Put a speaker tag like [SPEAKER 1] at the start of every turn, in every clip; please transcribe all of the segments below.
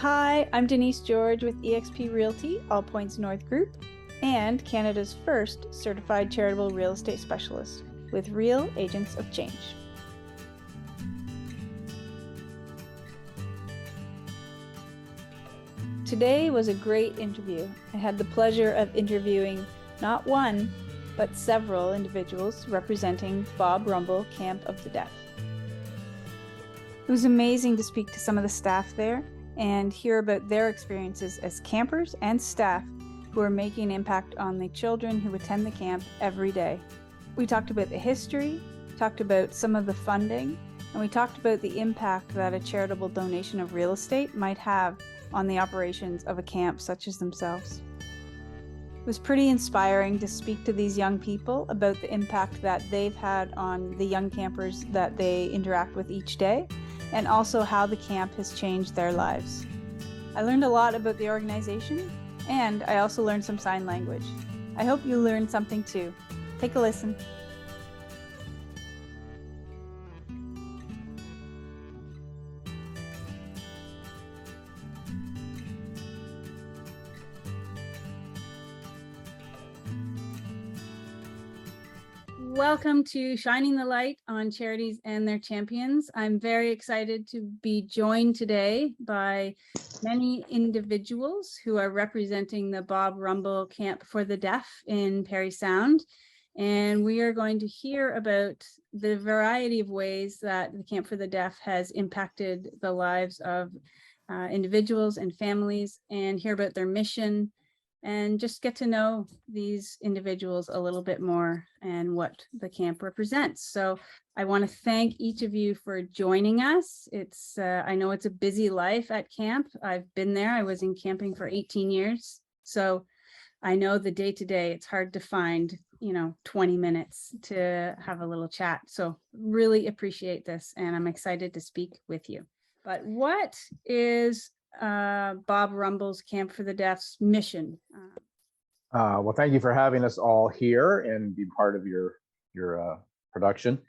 [SPEAKER 1] Hi, I'm Denise George with eXp Realty, All Points North Group, and Canada's first certified charitable real estate specialist with Real Agents of Change. Today was a great interview. I had the pleasure of interviewing not one, but several individuals representing Bob Rumball Camp of the Deaf. It was amazing to speak to some of the staff there and hear about their experiences as campers and staff who are making an impact on the children who attend the camp every day. We talked about the history, talked about some of the funding, and we talked about the impact that a charitable donation of real estate might have on the operations of a camp such as themselves. It was pretty inspiring to speak to these young people about the impact that they've had on the young campers that they interact with each day, and also how the camp has changed their lives. I learned a lot about the organization, and I also learned some sign language. I hope you learned something too. Take a listen. Welcome to Shining the Light on Charities and Their Champions. I'm very excited to be joined today by many individuals who are representing the Bob Rumball Camp for the Deaf in Parry Sound. And we are going to hear about the variety of ways that the Camp for the Deaf has impacted the lives of individuals and families, and hear about their mission, and just get to know these individuals a little bit more and what the camp represents. So I want to thank each of you for joining us. It's I know it's a busy life at camp. I've been there. I was in camping for 18 years. So I know the day-to-day, it's hard to find, 20 minutes to have a little chat. So really appreciate this, and I'm excited to speak with you. But what is Bob Rumball's Camp for the Deaf's mission?
[SPEAKER 2] Well, thank you for having us all here and be part of your production.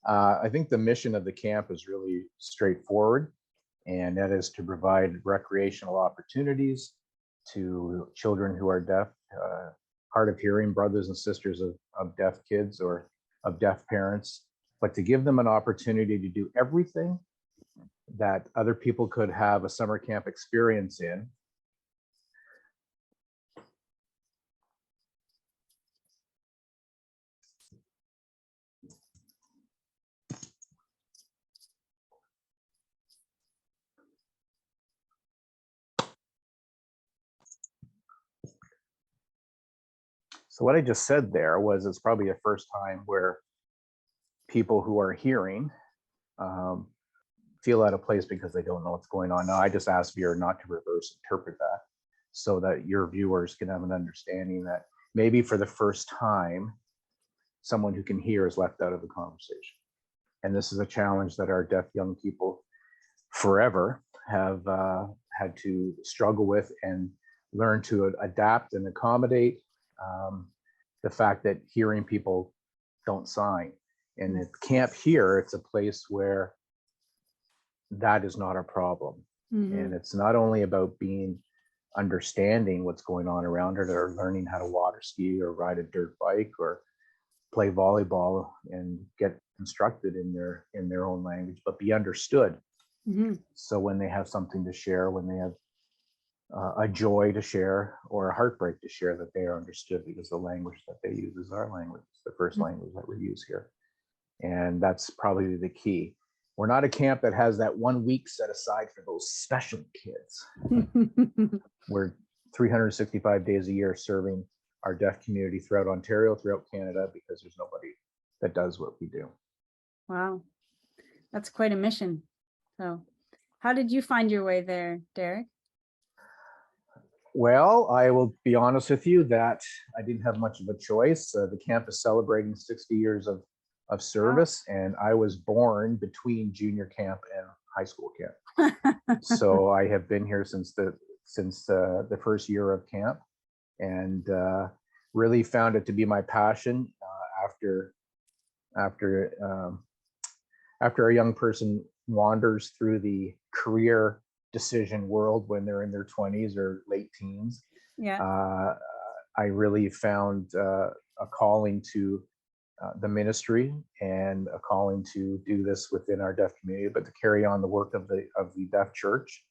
[SPEAKER 2] I think the mission of the camp is really straightforward, and that is to provide recreational opportunities to children who are deaf, hard of hearing, brothers and sisters of deaf kids or of deaf parents, but to give them an opportunity to do everything that other people could have a summer camp experience in. So what I just said there was it's probably a first time where people who are hearing feel out of place because they don't know what's going on. Now, I just asked Vera not to reverse interpret that so that your viewers can have an understanding that maybe for the first time, someone who can hear is left out of the conversation. And this is a challenge that our deaf young people forever have had to struggle with and learn to adapt and accommodate the fact that hearing people don't sign. And at camp here, it's a place where that is not a problem. Mm-hmm. And it's not only about understanding what's going on around it, or learning how to water ski or ride a dirt bike or play volleyball and get instructed in their own language, but be understood. Mm-hmm. So when they have something to share, when they have a joy to share or a heartbreak to share, that they are understood, because the language that they use is our language. It's the first language that we use here. And that's probably the key. We're not a camp that has that 1 week set aside for those special kids. We're 365 days a year serving our deaf community throughout Ontario, throughout Canada, because there's nobody that does what we do.
[SPEAKER 1] Wow, that's quite a mission. So how did you find your way there, Derek?
[SPEAKER 2] Well, I will be honest with you that I didn't have much of a choice. The camp is celebrating 60 years of service, wow. And I was born between junior camp and high school camp. So I have been here since the first year of camp, and really found it to be my passion after a young person wanders through the career decision world when they're in their 20s or late teens.
[SPEAKER 1] Yeah.
[SPEAKER 2] I really found a calling to the ministry and a calling to do this within our deaf community, but to carry on the work of the deaf church,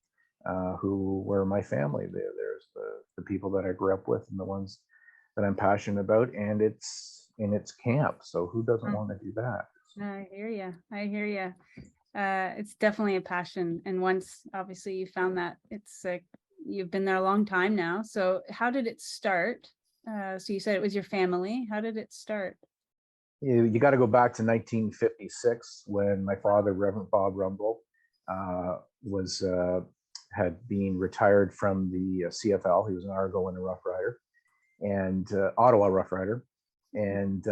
[SPEAKER 2] who were my family. There's the people that I grew up with and the ones that I'm passionate about, and it's in its camp. So who doesn't want to do that?
[SPEAKER 1] I hear you. I hear you. It's definitely a passion, and once obviously you found that, it's like you've been there a long time now. So how did it start? So you said it was your family. How did it start?
[SPEAKER 2] You got to go back to 1956 when my father, Reverend Bob Rumball, had been retired from the CFL. He was an Argo and a Rough Rider, and Ottawa Rough Rider, and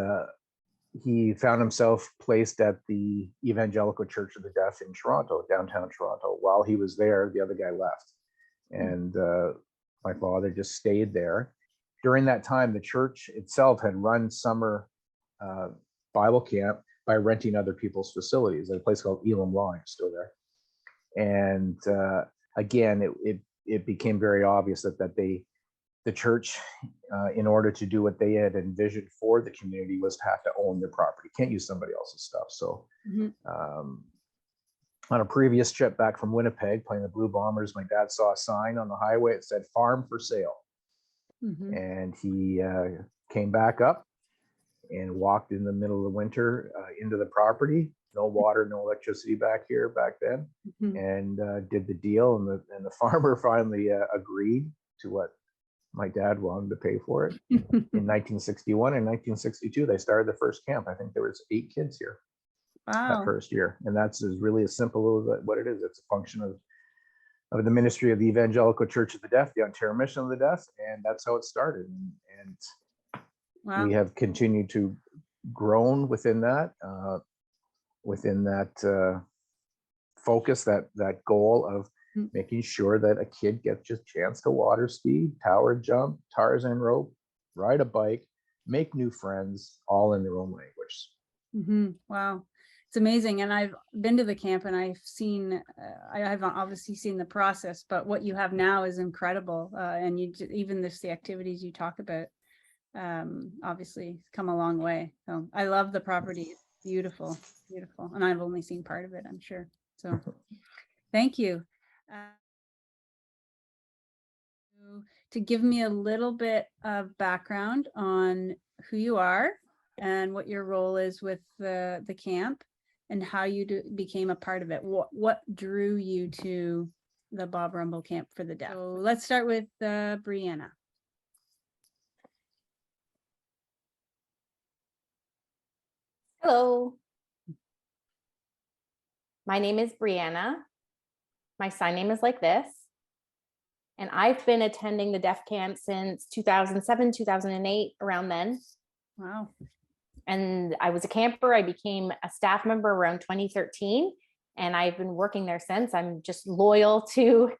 [SPEAKER 2] he found himself placed at the Evangelical Church of the Deaf in Toronto, downtown Toronto. While he was there, the other guy left, and my father just stayed there. During that time, the church itself had run summer Bible camp by renting other people's facilities at a place called Elam Law, still there. And again, it became very obvious that the church, in order to do what they had envisioned for the community, was to have to own their property. Can't use somebody else's stuff. So on a previous trip back from Winnipeg, playing the Blue Bombers, my dad saw a sign on the highway. It said "Farm for Sale." And he came back up and walked in the middle of the winter into the property. No water, no electricity back then, and did the deal. And the farmer finally agreed to what my dad wanted to pay for it. In 1961 and 1962, they started the first camp. I think there was 8 kids here that first year, and that's really as simple as what it is. It's a function of the ministry of the Evangelical Church of the Deaf, the Ontario Mission of the Deaf, and that's how it started. And we have continued to grown within that focus, that goal of making sure that a kid gets just a chance to water ski, tower jump, Tarzan rope, ride a bike, make new friends, all in their own language.
[SPEAKER 1] Wow. It's amazing. And I've been to the camp and I've seen, I haven't obviously seen the process, but what you have now is incredible. And even the activities you talk about, obviously come a long way. So I love the property. It's beautiful, beautiful. And I've only seen part of it, I'm sure. So thank you. To give me a little bit of background on who you are and what your role is with the camp and how you became a part of it. What drew you to the Bob Rumball Camp for the Deaf? So let's start with Brianna.
[SPEAKER 3] Hello. My name is Brianna. My sign name is like this. And I've been attending the Deaf Camp since 2007, 2008, around then.
[SPEAKER 1] Wow.
[SPEAKER 3] And I was a camper. I became a staff member around 2013, and I've been working there since. I'm just loyal to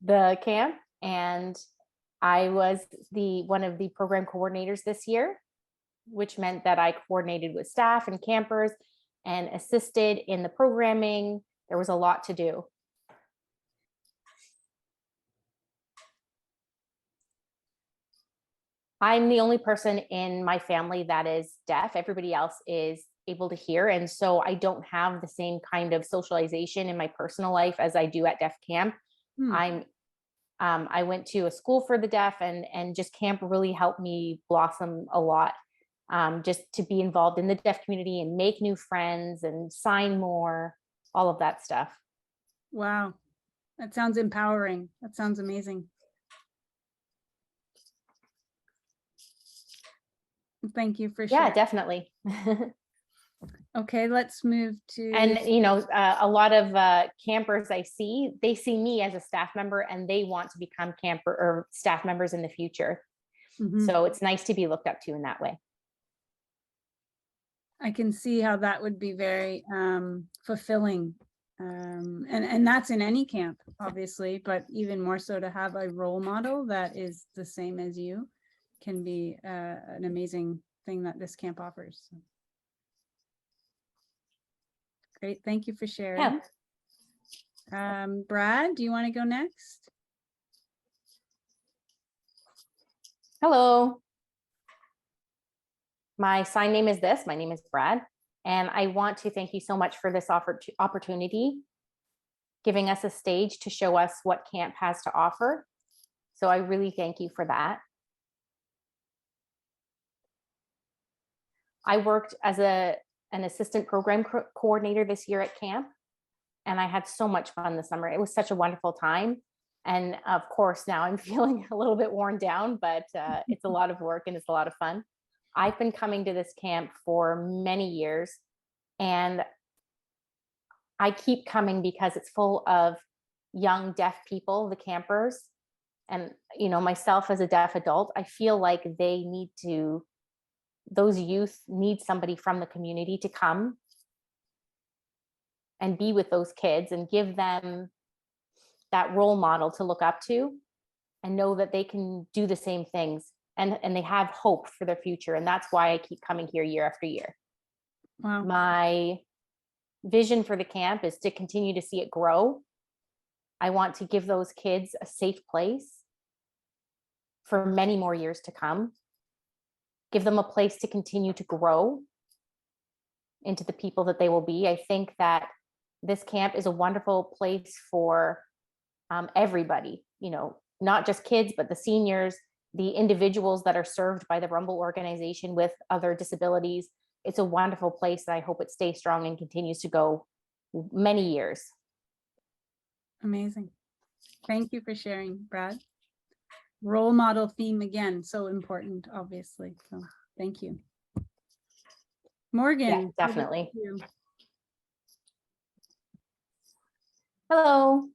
[SPEAKER 3] the camp, and I was one of the program coordinators this year, which meant that I coordinated with staff and campers and assisted in the programming. There was a lot to do. I'm the only person in my family that is deaf. Everybody else is able to hear. And so I don't have the same kind of socialization in my personal life as I do at Deaf Camp. I went to a school for the deaf, and just camp really helped me blossom a lot. Just to be involved in the deaf community and make new friends and sign more, all of that stuff.
[SPEAKER 1] Wow. That sounds empowering. That sounds amazing. Thank you for sharing.
[SPEAKER 3] Yeah, definitely.
[SPEAKER 1] Okay, let's move to.
[SPEAKER 3] And, a lot of campers they see me as a staff member, and they want to become camper or staff members in the future. So it's nice to be looked up to in that way.
[SPEAKER 1] I can see how that would be very fulfilling. And that's in any camp, obviously, but even more so to have a role model that is the same as you can be an amazing thing that this camp offers. Great, thank you for sharing. Brad, do you want to go next?
[SPEAKER 3] Hello. My sign name is this. My name is Brad. And I want to thank you so much for this opportunity, giving us a stage to show us what camp has to offer. So I really thank you for that. I worked as an assistant program coordinator this year at camp, and I had so much fun this summer. It was such a wonderful time. And of course, now I'm feeling a little bit worn down, but it's a lot of work and it's a lot of fun. I've been coming to this camp for many years, and I keep coming because it's full of young deaf people, the campers. And, you know, myself as a deaf adult, I feel like those youth need somebody from the community to come and be with those kids and give them that role model to look up to and know that they can do the same things and they have hope for their future. And that's why I keep coming here year after year.
[SPEAKER 1] Wow.
[SPEAKER 3] My vision for the camp is to continue to see it grow. I want to give those kids a safe place for many more years to come. Give them a place to continue to grow into the people that they will be. I think that this camp is a wonderful place for everybody, you know, not just kids, but the seniors, the individuals that are served by the Rumball organization with other disabilities. It's a wonderful place that I hope it stays strong and continues to go many years.
[SPEAKER 1] Amazing. Thank you for sharing, Brad. Role model theme again, so important, obviously. So thank you. Morgan.
[SPEAKER 3] Yeah, definitely.
[SPEAKER 1] You?
[SPEAKER 3] Hello,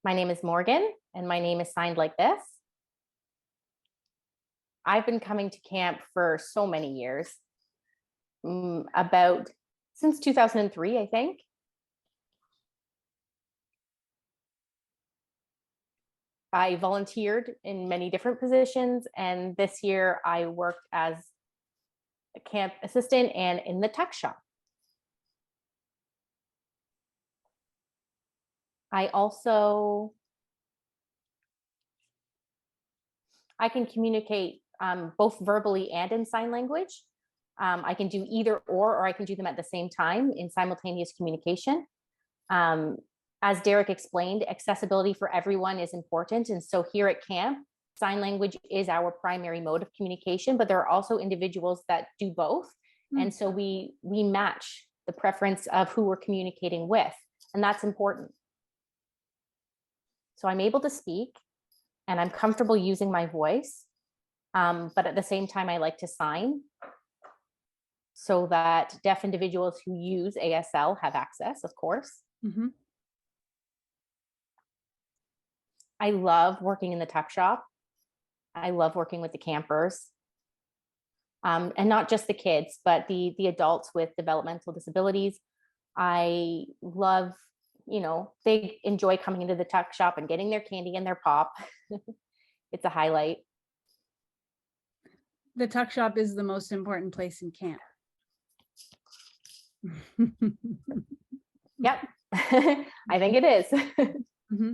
[SPEAKER 3] my name is Morgan and my name is signed like this. I've been coming to camp for so many years, since 2003, I think. I volunteered in many different positions, and this year I worked as a camp assistant and in the tuck shop. I can communicate both verbally and in sign language. I can do either or I can do them at the same time in simultaneous communication. As Derek explained, accessibility for everyone is important. And so here at camp, sign language is our primary mode of communication, but there are also individuals that do both. And so we match the preference of who we're communicating with, and that's important. So I'm able to speak and I'm comfortable using my voice, but at the same time, I like to sign so that deaf individuals who use ASL have access, of course.
[SPEAKER 1] Mm-hmm.
[SPEAKER 3] I love working in the tuck shop. I love working with the campers. And not just the kids, but the adults with developmental disabilities. I love, you know, they enjoy coming into the tuck shop and getting their candy and their pop. It's a highlight.
[SPEAKER 1] The tuck shop is the most important place in camp.
[SPEAKER 3] Yep, I think it is.
[SPEAKER 1] Mm-hmm.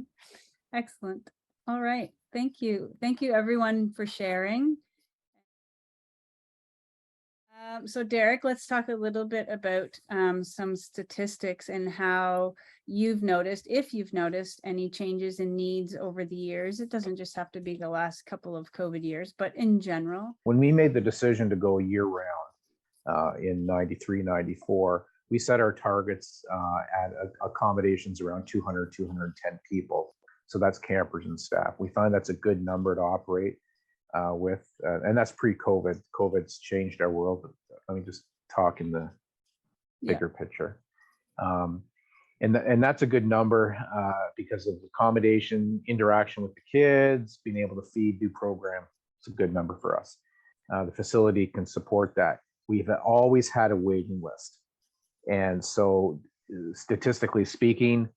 [SPEAKER 1] Excellent. All right. Thank you. Thank you, everyone, for sharing. So Derek, let's talk a little bit about some statistics and how you've noticed, if you've noticed any changes in needs over the years. It doesn't just have to be the last couple of COVID years, but in general.
[SPEAKER 2] When we made the decision to go year round in 93, 94, we set our targets at accommodations around 200, 210 people. So that's campers and staff. We find that's a good number to operate with, and that's pre-COVID. COVID's changed our world. Let me just talk in the bigger picture. And that's a good number because of accommodation, interaction with the kids, being able to feed, do program. It's a good number for us. The facility can support that. We've always had a waiting list. And so statistically speaking,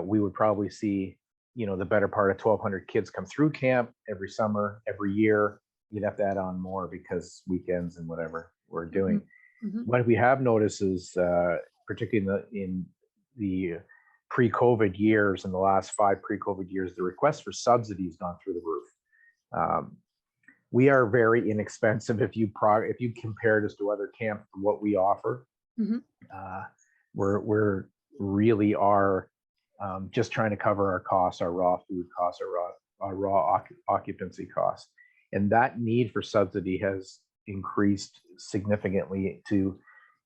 [SPEAKER 2] we would probably see, you know, the better part of 1,200 kids come through camp every summer, every year. You'd have to add on more because weekends and whatever we're doing. Mm-hmm. What we have noticed is, particularly in the pre-COVID years, in the last 5 pre-COVID years, the request for subsidies gone through the roof. We are very inexpensive if you compared us to other camps for what we offer.
[SPEAKER 1] Mhm.
[SPEAKER 2] We're really are just trying to cover our costs, our raw food costs, our raw occupancy costs, and that need for subsidy has increased significantly to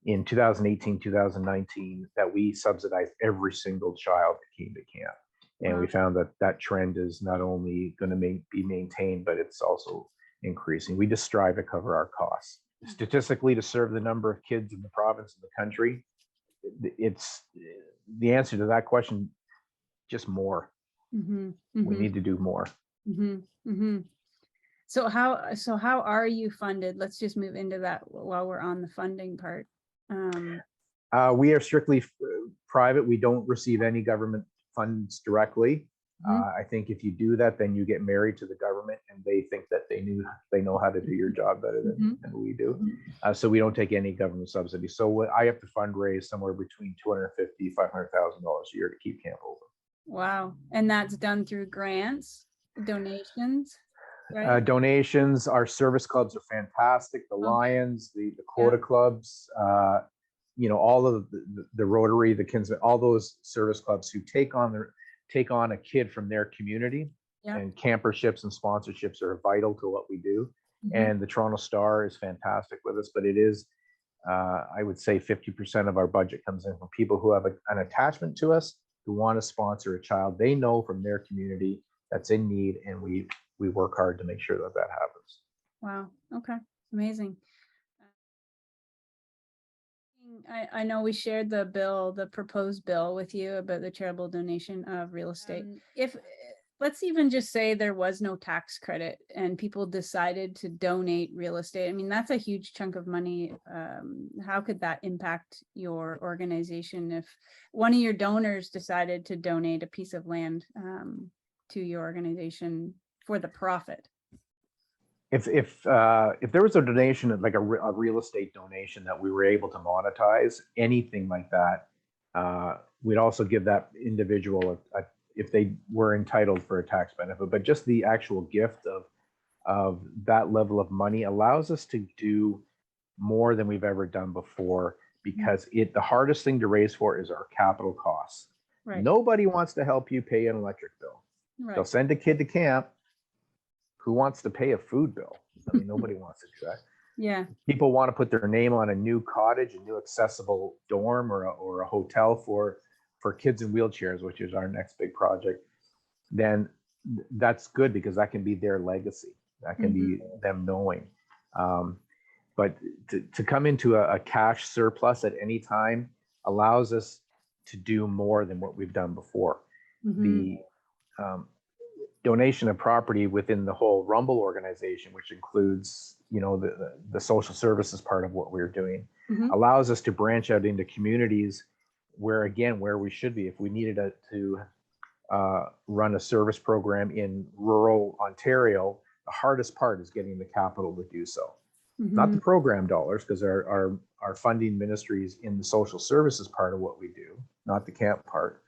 [SPEAKER 2] in 2018, 2019, that we subsidized every single child that came to camp. And we found that that trend is not only going to be maintained, but it's also increasing. We just strive to cover our costs. Statistically, to serve the number of kids in the province and the country, it's the answer to that question, just more.
[SPEAKER 1] Mm-hmm.
[SPEAKER 2] We need to do more.
[SPEAKER 1] Mm-hmm. Mm-hmm. So how are you funded? Let's just move into that while we're on the funding part.
[SPEAKER 2] We are strictly private. We don't receive any government funds directly. I think if you do that, then you get married to the government, and they think that they know how to do your job better than we do. So we don't take any government subsidy. So I have to fundraise somewhere between $250,000 $500,000 a year to keep camp open.
[SPEAKER 1] Wow, and that's done through grants, donations, right?
[SPEAKER 2] Donations. Our service clubs are fantastic. The Lions, the quota clubs. All of the Rotary, the Kinsman, all those service clubs who take on a kid from their community, and camperships and sponsorships are vital to what we do. And the Toronto Star is fantastic with us, but it is, I would say 50% of our budget comes in from people who have an attachment to us, who want to sponsor a child they know from their community that's in need, and we work hard to make sure that happens.
[SPEAKER 1] Wow. Okay. Amazing. I know we shared the proposed bill with you about the charitable donation of real estate. If let's even just say there was no tax credit and people decided to donate real estate, I mean, that's a huge chunk of money. How could that impact your organization if one of your donors decided to donate a piece of land to your organization for the profit?
[SPEAKER 2] If there was a donation, like a real estate donation that we were able to monetize, anything like that, we'd also give that individual if they were entitled for a tax benefit. But just the actual gift of that level of money allows us to do more than we've ever done before, because the hardest thing to raise for is our capital costs. Right. Nobody wants to help you pay an electric bill. Right. They'll send a kid to camp. Who wants to pay a food bill? I mean, nobody wants to do that.
[SPEAKER 1] Yeah.
[SPEAKER 2] People want to put their name on a new cottage, a new accessible dorm, or a hotel for kids in wheelchairs, which is our next big project. Then that's good, because that can be their legacy. That can be them knowing. But to come into a cash surplus at any time allows us to do more than what we've done before. The donation of property within the whole Rumball organization, which includes, the social services part of what we're doing, allows us to branch out into communities where we should be. If we needed to run a service program in rural Ontario, the hardest part is getting the capital to do so. Not the program dollars, because our funding ministries in the social services part of what we do, not the camp part,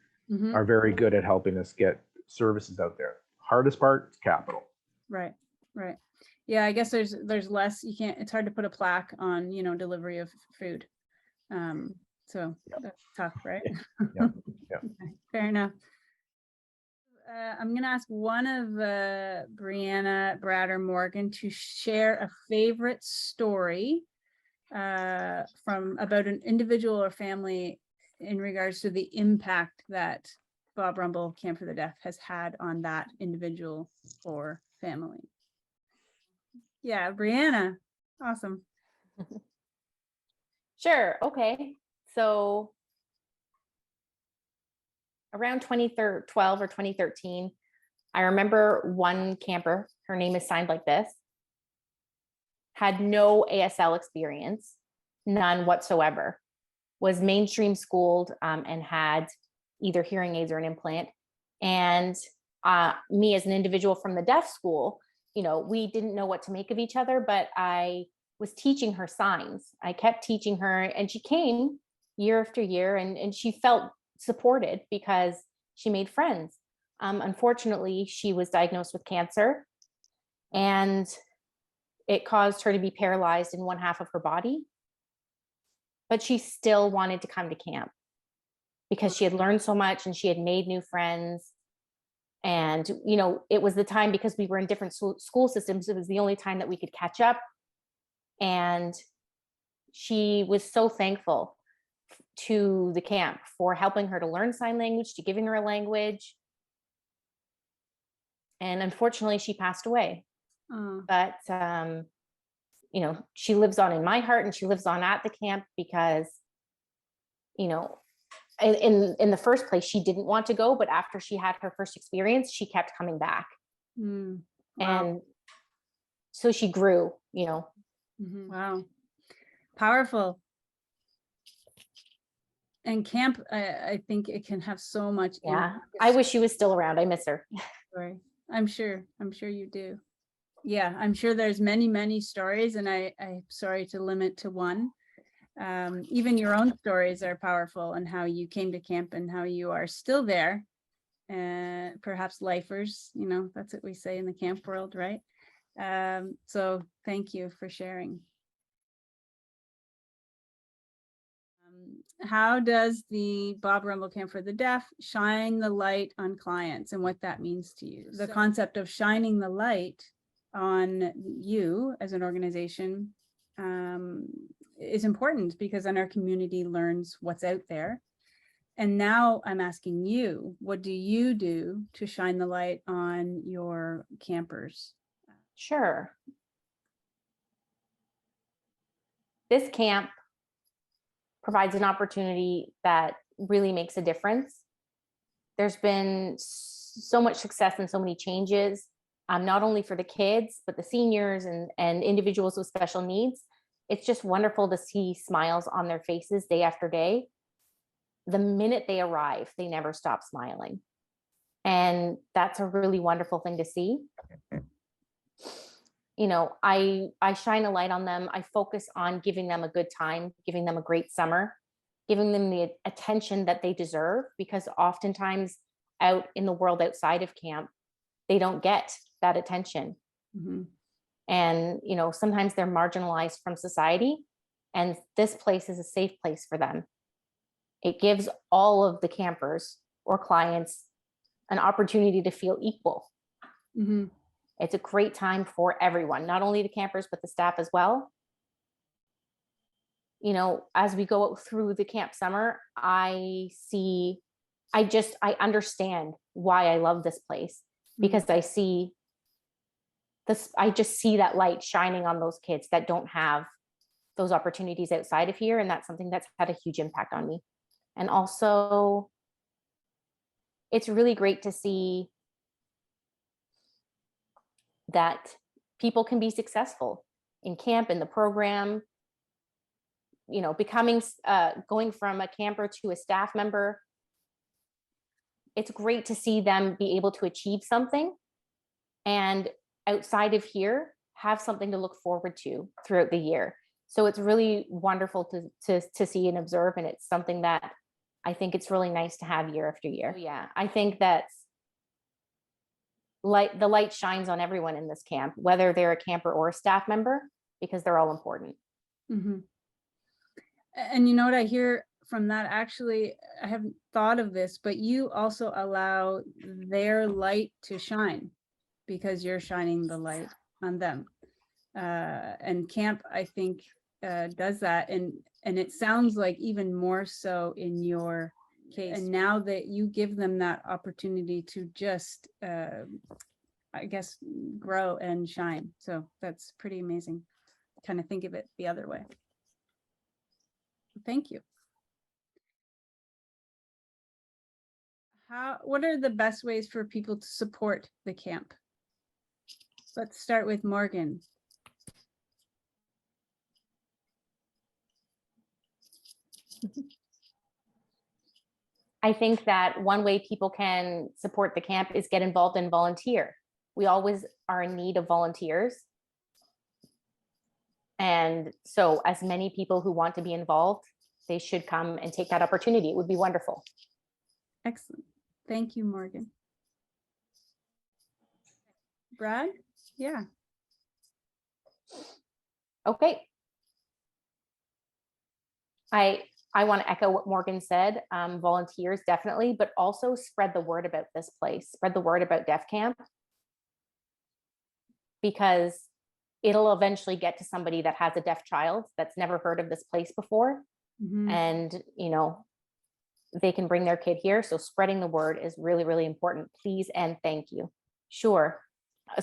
[SPEAKER 2] are very good at helping us get services out there. Hardest part is capital. Right.
[SPEAKER 1] Yeah, I guess there's less. It's hard to put a plaque on, delivery of food. So that's tough, right?
[SPEAKER 2] Yeah.
[SPEAKER 1] Okay, fair enough. I'm going to ask one of Brianna, Brad, or Morgan to share a favorite story from about an individual or family in regards to the impact that Bob Rumball Camp for the Deaf has had on that individual or family. Yeah, Brianna. Awesome.
[SPEAKER 3] Sure. Okay. So around 2012 or 2013, I remember one camper, her name is signed like this, had no ASL experience, none whatsoever, was mainstream schooled and had either hearing aids or an implant. And me as an individual from the deaf school, we didn't know what to make of each other, but I was teaching her signs. I kept teaching her, and she came year after year, and she felt supported because she made friends. Unfortunately, she was diagnosed with cancer, and it caused her to be paralyzed in one half of her body. But she still wanted to come to camp because she had learned so much and she had made new friends. And, you know, it was the time, because we were in different school systems, it was the only time that we could catch up. And she was so thankful to the camp for helping her to learn sign language, to giving her a language. And unfortunately, she passed away. But, you know, she lives on in my heart, and she lives on at the camp because, you know, in the first place, she didn't want to go, but after she had her first experience, she kept coming back.
[SPEAKER 1] Wow.
[SPEAKER 3] And so she grew, you know.
[SPEAKER 1] Wow. Powerful. And camp, I think it can have so much.
[SPEAKER 3] Yeah. I wish she was still around. I miss her.
[SPEAKER 1] Story. I'm sure you do. Yeah, I'm sure there's many stories, and I'm sorry to limit to one. Even your own stories are powerful, and how you came to camp and how you are still there. Perhaps lifers, you know, that's what we say in the camp world, right? So thank you for sharing. How does the Bob Rumball Camp for the Deaf shine the light on clients, and what that means to you? The concept of shining the light on you as an organization is important, because then our community learns what's out there. And now I'm asking you, what do you do to shine the light on your campers?
[SPEAKER 3] Sure. This camp provides an opportunity that really makes a difference. There's been so much success and so many changes, not only for the kids, but the seniors and individuals with special needs. It's just wonderful to see smiles on their faces day after day. The minute they arrive, they never stop smiling. And that's a really wonderful thing to see. You know, I shine a light on them. I focus on giving them a good time, giving them a great summer, giving them the attention that they deserve, because oftentimes out in the world outside of camp, they don't get that attention. And, you know, sometimes they're marginalized from society, and this place is a safe place for them. It gives all of the campers or clients an opportunity to feel equal. It's a great time for everyone, not only the campers, but the staff as well. You know, as we go through the camp summer, I understand why I love this place, because I just see that light shining on those kids that don't have those opportunities outside of here. And that's something that's had a huge impact on me. And also, it's really great to see that people can be successful in camp, in the program, you know, going from a camper to a staff member. It's great to see them be able to achieve something, and outside of here, have something to look forward to throughout the year. So it's really wonderful to see and observe. And it's something that I think it's really nice to have year after year. Yeah, I think that the light shines on everyone in this camp, whether they're a camper or a staff member, because they're all important.
[SPEAKER 1] And you know what I hear from that, actually, I haven't thought of this, but you also allow their light to shine, because you're shining the light on them. And camp, I think, does that. And it sounds like even more so in your case. And now that you give them that opportunity to just, I guess, grow and shine. So that's pretty amazing. Kind of think of it the other way. Thank you. What are the best ways for people to support the camp? Let's start with Morgan.
[SPEAKER 3] I think that one way people can support the camp is get involved and volunteer. We always are in need of volunteers. And so as many people who want to be involved, they should come and take that opportunity. It would be wonderful.
[SPEAKER 1] Excellent. Thank you, Morgan. Brad? Yeah.
[SPEAKER 3] Okay. I want to echo what Morgan said. Volunteers definitely, but also spread the word about this place. Spread the word about Deaf Camp, because it'll eventually get to somebody that has a deaf child that's never heard of this place before. And, they can bring their kid here. So spreading the word is really, really important. Please and thank you. Sure.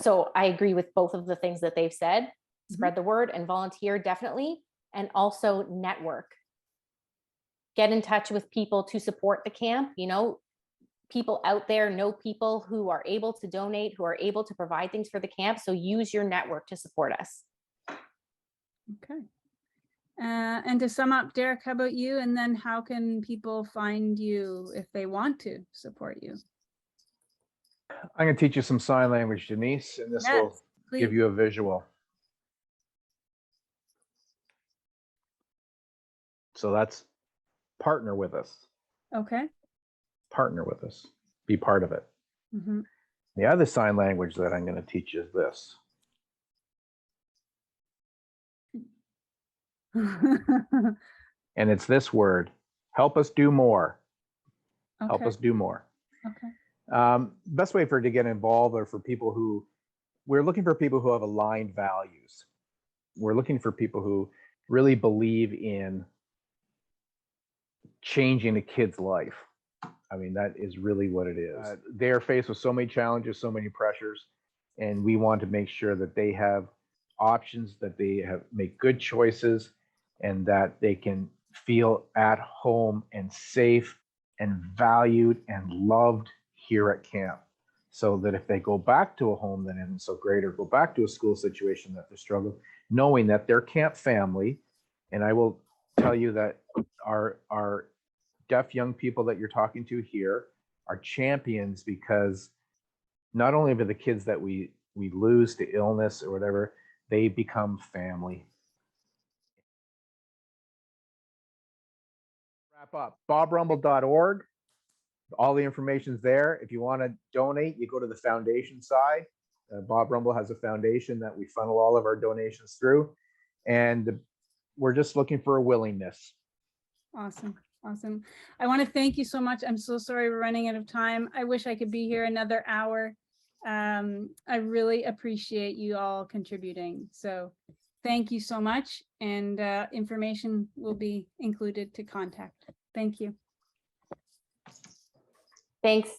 [SPEAKER 3] So I agree with both of the things that they've said. Spread the word and volunteer, definitely. And also network. Get in touch with people to support the camp. People out there know people who are able to donate, who are able to provide things for the camp. So use your network to support us.
[SPEAKER 1] Okay. And to sum up, Derek, how about you? And then how can people find you if they want to support you?
[SPEAKER 2] I'm going to teach you some sign language, Denise, and this will give you a visual. So that's partner with us.
[SPEAKER 1] Okay.
[SPEAKER 2] Partner with us. Be part of it. The other sign language that I'm going to teach you is this. And it's this word. Help us do more.
[SPEAKER 1] Okay.
[SPEAKER 2] Help us do more.
[SPEAKER 1] Okay.
[SPEAKER 2] Best way for it to get involved are for people who, we're looking for people who have aligned values. We're looking for people who really believe in changing a kid's life. I mean, that is really what it is. They're faced with so many challenges, so many pressures, and we want to make sure that they have options, that they make good choices, and that they can feel at home and safe and valued and loved here at camp. So that if they go back to a home that isn't so great, or go back to a school situation that they're struggling, knowing that their camp family, and I will tell you that our deaf young people that you're talking to here are champions, because not only are the kids that we lose to illness or whatever, they become family. Wrap up. BobRumball.org. All the information's there. If you want to donate, you go to the foundation side. Bob Rumball has a foundation that we funnel all of our donations through. And we're just looking for a willingness.
[SPEAKER 1] Awesome. Awesome. I want to thank you so much. I'm so sorry we're running out of time. I wish I could be here another hour. I really appreciate you all contributing. So thank you so much. And information will be included to contact. Thank you.
[SPEAKER 3] Thanks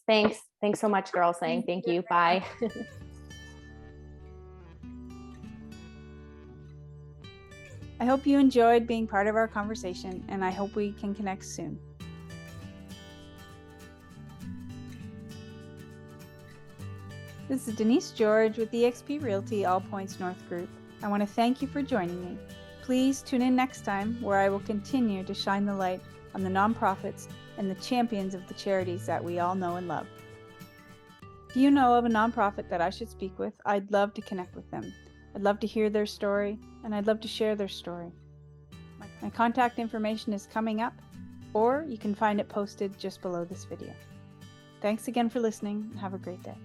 [SPEAKER 3] so much, girls. Saying thank you. Bye.
[SPEAKER 1] I hope you enjoyed being part of our conversation, and I hope we can connect soon. This is Denise George with eXp Realty All Points North Group. I want to thank you for joining me. Please tune in next time, where I will continue to shine the light on the nonprofits and the champions of the charities that we all know and love. If you know of a nonprofit that I should speak with, I'd love to connect with them. I'd love to hear their story, and I'd love to share their story. My contact information is coming up, or you can find it posted just below this video. Thanks again for listening, and have a great day.